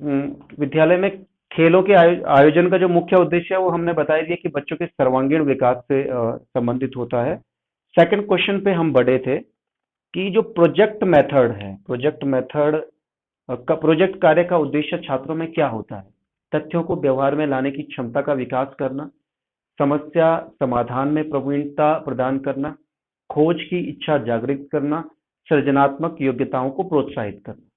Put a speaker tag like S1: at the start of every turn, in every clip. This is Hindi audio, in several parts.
S1: विद्यालय में खेलों के आयोजन का जो मुख्य उद्देश्य है वो हमने बता दिया कि बच्चों के सर्वांगीण विकास से संबंधित होता है। सेकंड क्वेश्चन पे हम बढ़े थे कि जो प्रोजेक्ट मेथड है, प्रोजेक्ट मेथड का प्रोजेक्ट कार्य का उद्देश्य छात्रों में क्या होता है? तथ्यों को व्यवहार में लाने की क्षमता का विकास करना, समस्या समाधान में प्रवीणता प्रदान करना, खोज की इच्छा जागृत करना, सृजनात्मक योग्यताओं को प्रोत्साहित करना।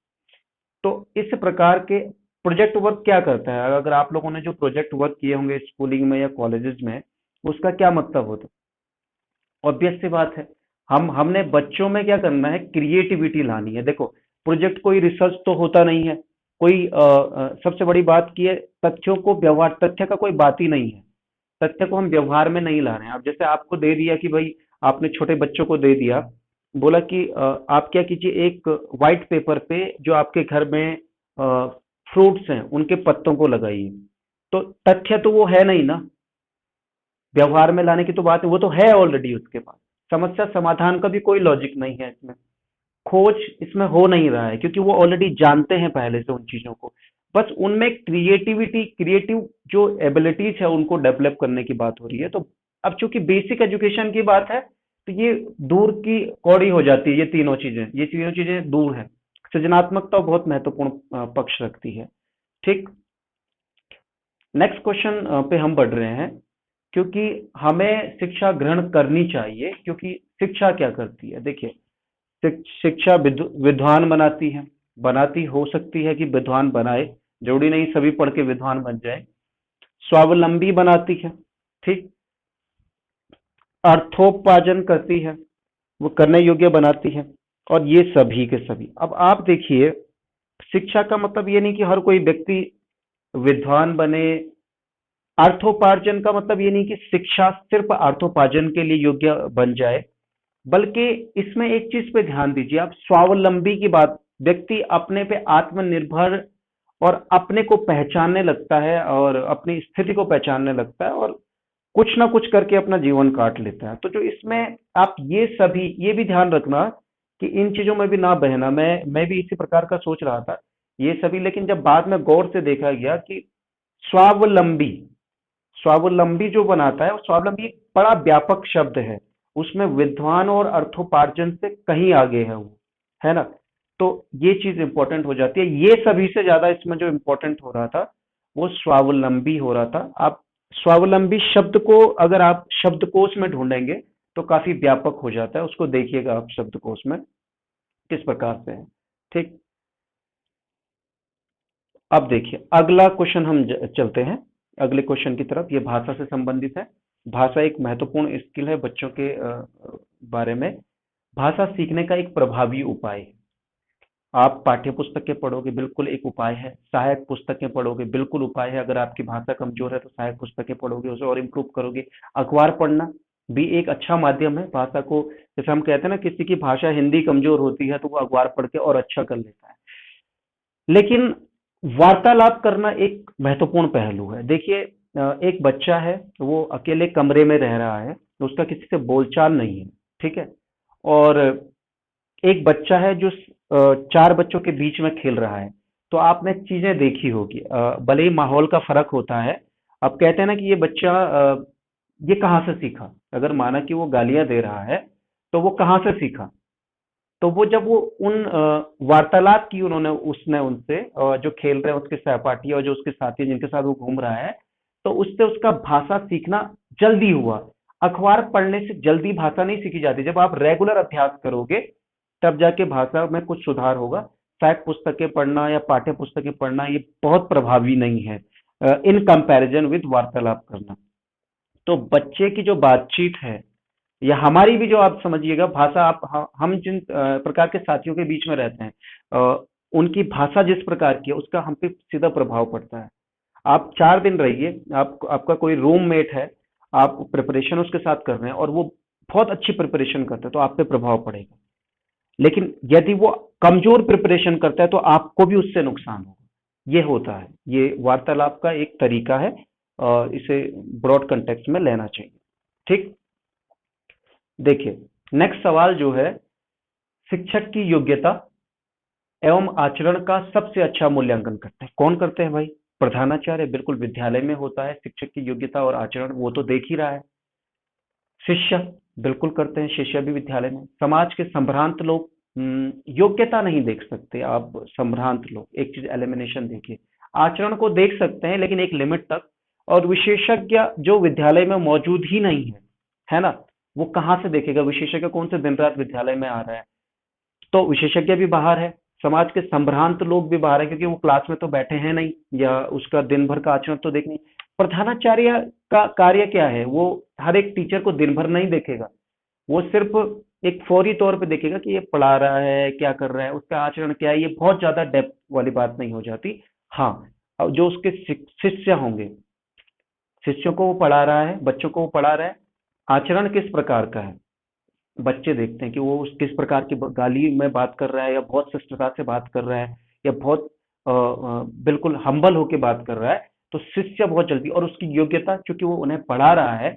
S1: तो इस प्रकार के प्रोजेक्ट वर्क क्या करता है? अगर आप लोगों ने जो प्रोजेक्ट वर्क किए होंगे स्कूलिंग में या कॉलेजेस में, उसका क्या मतलब होता है? ऑब्वियस सी बात है, हमने बच्चों में क्या करना है, क्रिएटिविटी लानी है। देखो, प्रोजेक्ट कोई रिसर्च तो होता नहीं है, कोई सबसे बड़ी बात की है, तथ्यों को व्यवहार, तथ्य का कोई बात ही नहीं है, तथ्य को हम व्यवहार में नहीं ला रहे हैं। अब जैसे आपको दे दिया कि भाई, आपने छोटे बच्चों को दे दिया, बोला कि आप क्या कीजिए, एक व्हाइट पेपर पे जो आपके घर में फ्रूट्स हैं उनके पत्तों को लगाइए। तो तथ्य तो वो है नहीं ना, व्यवहार में लाने की तो बात है, वो तो है ऑलरेडी उसके पास। समस्या समाधान का भी कोई लॉजिक नहीं है इसमें, खोज इसमें हो नहीं रहा है क्योंकि वो ऑलरेडी जानते हैं पहले से उन चीजों को। बस उनमें क्रिएटिविटी, क्रिएटिव जो एबिलिटीज है उनको डेवलप करने की बात हो रही है। तो अब चूंकि बेसिक एजुकेशन की बात है, तो ये दूर की कौड़ी हो जाती है। ये तीनों चीजें दूर है। सृजनात्मकता बहुत महत्वपूर्ण पक्ष रखती है। ठीक। नेक्स्ट क्वेश्चन पे हम बढ़ रहे हैं, क्योंकि हमें शिक्षा ग्रहण करनी चाहिए, क्योंकि शिक्षा क्या करती है? देखिए, शिक्षा विद्वान बनाती है, बनाती हो सकती है कि विद्वान बनाए, जरूरी नहीं सभी पढ़ के विद्वान बन जाए। स्वावलंबी बनाती है, ठीक। अर्थोपार्जन करती है, वो करने योग्य बनाती है। और ये सभी के सभी, अब आप देखिए, शिक्षा का मतलब ये नहीं कि हर कोई व्यक्ति विद्वान बने। अर्थोपार्जन का मतलब ये नहीं कि शिक्षा सिर्फ अर्थोपार्जन के लिए योग्य बन जाए, बल्कि इसमें एक चीज पे ध्यान दीजिए आप, स्वावलंबी की बात, व्यक्ति अपने पे आत्मनिर्भर और अपने को पहचानने लगता है और अपनी स्थिति को पहचानने लगता है और कुछ ना कुछ करके अपना जीवन काट लेता है। तो जो इसमें आप ये सभी, ये भी ध्यान रखना कि इन चीजों में भी ना बहना। मैं भी इसी प्रकार का सोच रहा था, ये सभी, लेकिन जब बाद में गौर से देखा गया कि स्वावलंबी, स्वावलंबी जो बनाता है, स्वावलंबी एक बड़ा व्यापक शब्द है, उसमें विद्वान और अर्थोपार्जन से कहीं आगे है वो, है ना। तो ये चीज इंपॉर्टेंट हो जाती है। ये सभी से ज्यादा इसमें जो इंपॉर्टेंट हो रहा था वो स्वावलंबी हो रहा था। आप स्वावलंबी शब्द को अगर आप शब्दकोश में ढूंढेंगे तो काफी व्यापक हो जाता है, उसको देखिएगा आप शब्दकोश में किस प्रकार से है। ठीक। अब देखिए, अगला क्वेश्चन हम चलते हैं अगले क्वेश्चन की तरफ। ये भाषा से संबंधित है। भाषा एक महत्वपूर्ण स्किल है बच्चों के बारे में। भाषा सीखने का एक प्रभावी उपाय है। आप पाठ्य पुस्तकें पढ़ोगे, बिल्कुल एक उपाय है। सहायक पुस्तकें पढ़ोगे, बिल्कुल उपाय है। अगर आपकी भाषा कमजोर है तो सहायक पुस्तकें पढ़ोगे, उसे और इम्प्रूव करोगे। अखबार पढ़ना भी एक अच्छा माध्यम है भाषा को, जैसे हम कहते हैं ना, किसी की भाषा हिंदी कमजोर होती है तो वो अखबार पढ़ के और अच्छा कर लेता है। लेकिन वार्तालाप करना एक महत्वपूर्ण पहलू है। देखिए, एक बच्चा है, वो अकेले कमरे में रह रहा है, उसका किसी से बोलचाल नहीं है, ठीक है। और एक बच्चा है जो चार बच्चों के बीच में खेल रहा है। तो आपने चीजें देखी होगी, भले ही माहौल का फर्क होता है। अब कहते हैं ना कि ये बच्चा ये कहाँ से सीखा? अगर माना कि वो गालियां दे रहा है तो वो कहाँ से सीखा? तो वो जब वो उन वार्तालाप की उन्होंने उसने उनसे, जो खेल रहे हैं उसके सहपाठी और जो उसके साथी जिनके साथ वो घूम रहा है, तो उससे उसका भाषा सीखना जल्दी हुआ। अखबार पढ़ने से जल्दी भाषा नहीं सीखी जाती, जब आप रेगुलर अभ्यास करोगे तब जाके भाषा में कुछ सुधार होगा। सहायक पुस्तकें पढ़ना या पाठ्य पुस्तकें पढ़ना ये बहुत प्रभावी नहीं है इन कंपैरिजन विद वार्तालाप करना। तो बच्चे की जो बातचीत है, या हमारी भी, जो आप समझिएगा भाषा, आप हम जिन प्रकार के साथियों के बीच में रहते हैं, उनकी भाषा जिस प्रकार की है उसका हम पे सीधा प्रभाव पड़ता है। आप 4 दिन रहिए, आपका कोई रूममेट है, आप प्रिपरेशन उसके साथ कर रहे हैं और वो बहुत अच्छी प्रिपरेशन करता है तो आप पे प्रभाव पड़ेगा। लेकिन यदि वो कमजोर प्रिपरेशन करता है तो आपको भी उससे नुकसान होगा। ये होता है, ये वार्तालाप का एक तरीका है और इसे ब्रॉड कंटेक्स्ट में लेना चाहिए। ठीक। देखिए, नेक्स्ट सवाल जो है, शिक्षक की योग्यता एवं आचरण का सबसे अच्छा मूल्यांकन करते हैं। कौन करते हैं भाई? प्रधानाचार्य। बिल्कुल, विद्यालय में होता है शिक्षक की योग्यता और आचरण, वो तो देख ही रहा है। शिष्य बिल्कुल करते हैं, शिष्य भी विद्यालय में। समाज के संभ्रांत लोग योग्यता नहीं देख सकते। आप संभ्रांत लोग, एक चीज एलिमिनेशन देखिए, आचरण को देख सकते हैं लेकिन एक लिमिट तक। और विशेषज्ञ जो विद्यालय में मौजूद ही नहीं है ना, वो कहाँ से देखेगा? विशेषज्ञ कौन से दिन रात विद्यालय में आ रहा है? तो विशेषज्ञ भी बाहर है, समाज के संभ्रांत लोग भी बाहर है, क्योंकि वो क्लास में तो बैठे हैं नहीं, या उसका दिन भर का आचरण तो देख नहीं। प्रधानाचार्य का कार्य क्या है? वो हर एक टीचर को दिन भर नहीं देखेगा, वो सिर्फ एक फौरी तौर पे देखेगा कि ये पढ़ा रहा है, क्या कर रहा है, उसका आचरण क्या है। ये बहुत ज्यादा डेप्थ वाली बात नहीं हो जाती। हाँ, अब जो उसके शिष्य होंगे, शिष्यों को वो पढ़ा रहा है, बच्चों को वो पढ़ा रहा है, आचरण किस प्रकार का है, बच्चे देखते हैं कि वो किस प्रकार की गाली में बात कर रहा है, या बहुत शिष्टता से बात कर रहा है, या बहुत बिल्कुल हम्बल होके बात कर रहा है। तो शिष्य बहुत जल्दी, और उसकी योग्यता, चूंकि वो उन्हें पढ़ा रहा है,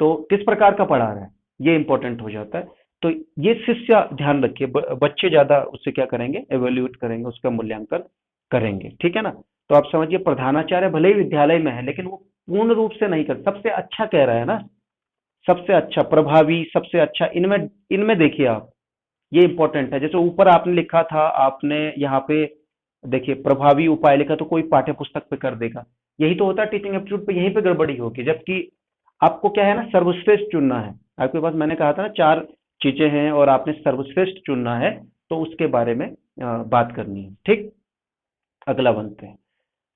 S1: तो किस प्रकार का पढ़ा रहा है, ये इंपॉर्टेंट हो जाता है। तो ये शिष्य ध्यान रखिए, बच्चे ज्यादा उससे क्या करेंगे, एवेल्यूएट करेंगे, उसका मूल्यांकन करेंगे। ठीक है ना? तो आप समझिए, प्रधानाचार्य भले ही विद्यालय में है लेकिन वो पूर्ण रूप से नहीं कर, सबसे अच्छा कह रहा है ना, सबसे अच्छा, प्रभावी, सबसे अच्छा, इनमें इनमें देखिए आप, ये इंपॉर्टेंट है। जैसे ऊपर आपने लिखा था, आपने यहाँ पे देखिए प्रभावी उपाय लिखा, तो कोई पाठ्य पुस्तक पे कर देगा। यही तो होता है टीचिंग एप्टीट्यूड पे, यहीं पे गड़बड़ी होगी। जबकि आपको क्या है ना, सर्वश्रेष्ठ चुनना है। आपके पास, मैंने कहा था ना, चार चीजें हैं और आपने सर्वश्रेष्ठ चुनना है, तो उसके बारे में बात करनी है। ठीक, अगला बनते हैं।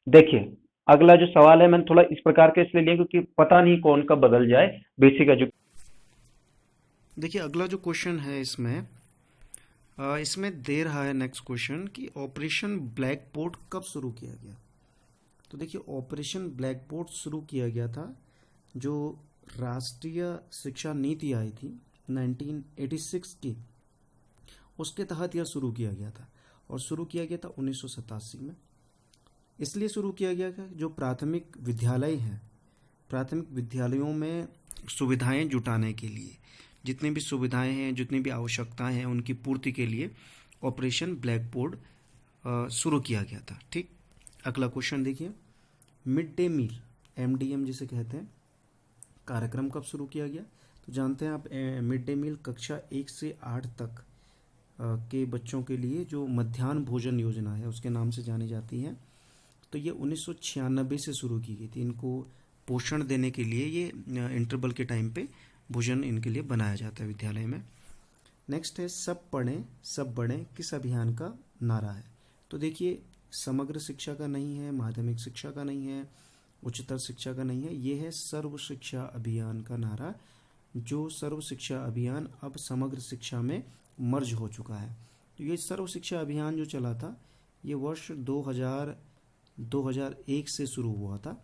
S1: देखिए, अगला जो सवाल है, मैंने थोड़ा इस प्रकार के इसलिए लिया क्योंकि पता नहीं कौन कब बदल जाए। Basic education.
S2: देखिए अगला जो क्वेश्चन है इसमें इसमें दे रहा है नेक्स्ट क्वेश्चन कि ऑपरेशन ब्लैक बोर्ड कब शुरू किया गया। तो देखिए ऑपरेशन ब्लैक बोर्ड शुरू किया गया था जो राष्ट्रीय शिक्षा नीति आई थी 1986 की, उसके तहत यह शुरू किया गया था। और शुरू किया गया था 1987 में। इसलिए शुरू किया गया था जो प्राथमिक विद्यालय हैं, प्राथमिक विद्यालयों में सुविधाएं जुटाने के लिए, जितनी भी सुविधाएं हैं, जितनी भी आवश्यकताएं हैं, उनकी पूर्ति के लिए ऑपरेशन ब्लैक बोर्ड शुरू किया गया था। ठीक, अगला क्वेश्चन देखिए, मिड डे मील, एमडीएम जिसे कहते हैं, कार्यक्रम कब शुरू किया गया। तो जानते हैं आप, मिड डे मील कक्षा 1 से 8 तक के बच्चों के लिए जो मध्याह्न भोजन योजना है उसके नाम से जानी जाती है। तो ये 1996 से शुरू की गई थी। इनको पोषण देने के लिए ये इंटरवल के टाइम पे भोजन इनके लिए बनाया जाता है विद्यालय में। नेक्स्ट है सब पढ़ें सब बढ़ें, किस अभियान का नारा है। तो देखिए समग्र शिक्षा का नहीं है, माध्यमिक शिक्षा का नहीं है, उच्चतर शिक्षा का नहीं है, ये है सर्व शिक्षा अभियान का नारा। जो सर्व शिक्षा अभियान अब समग्र शिक्षा में मर्ज हो चुका है। तो ये सर्व शिक्षा अभियान जो चला था ये वर्ष 2001 से शुरू हुआ था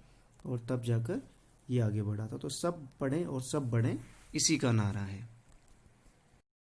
S2: और तब जाकर ये आगे बढ़ा था। तो सब पढ़ें और सब बढ़ें, इसी का नारा है।